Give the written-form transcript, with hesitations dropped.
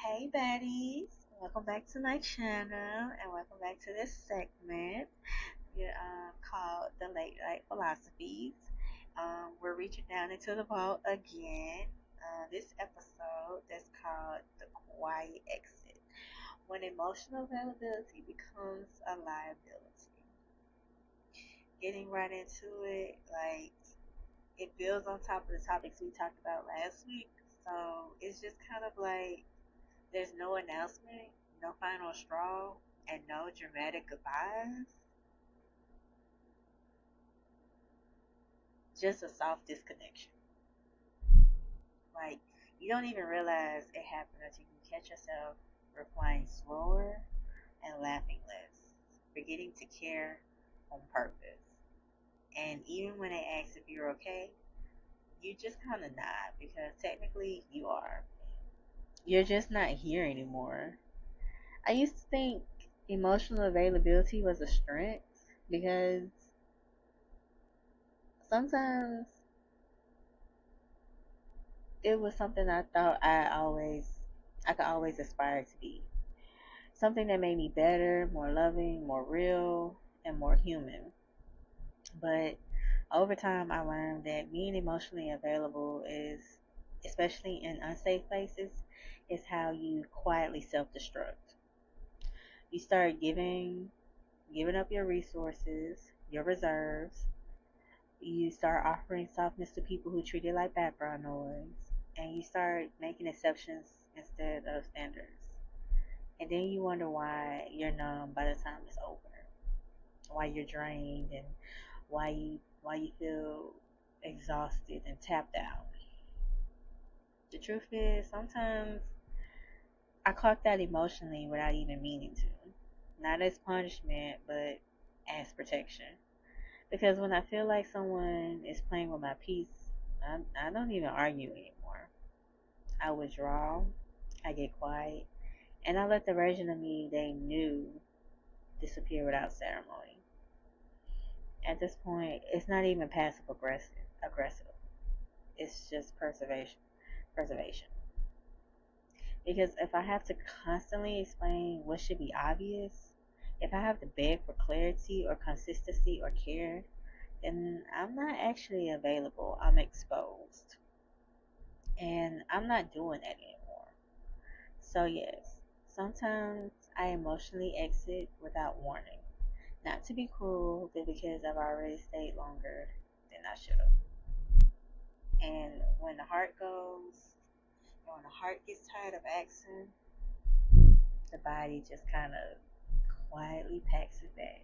Hey baddies, welcome back to my channel and welcome back to this segment called the Late Night Philosophies. We're reaching down into the vault again. This episode that's called The Quiet Exit, when emotional availability becomes a liability. Getting right into it, like it builds on top of the topics we talked about last week. So it's just kind of like there's no announcement, no final straw, and no dramatic goodbyes. Just a soft disconnection. Like, you don't even realize it happened until you catch yourself replying slower and laughing less, forgetting to care on purpose. And even when they ask if you're okay, you just kind of nod because technically you are. You're just not here anymore. I used to think emotional availability was a strength because sometimes it was something I thought I could always aspire to be. Something that made me better, more loving, more real, and more human. But over time, I learned that being emotionally available is, especially in unsafe places, is how you quietly self-destruct. You start giving up your resources, your reserves. You start offering softness to people who treat it like background noise, and you start making exceptions instead of standards. And then you wonder why you're numb by the time it's over, why you're drained, and why you feel exhausted and tapped out. The truth is, sometimes I clock that emotionally without even meaning to, not as punishment, but as protection. Because when I feel like someone is playing with my peace, I don't even argue anymore. I withdraw, I get quiet, and I let the version of me they knew disappear without ceremony. At this point, it's not even passive aggressive. It's just preservation. Because if I have to constantly explain what should be obvious, if I have to beg for clarity or consistency or care, then I'm not actually available. I'm exposed. And I'm not doing that anymore. So, yes, sometimes I emotionally exit without warning. Not to be cruel, but because I've already stayed longer than I should have. And when the heart gets tired of asking, the body just kind of quietly packs it back.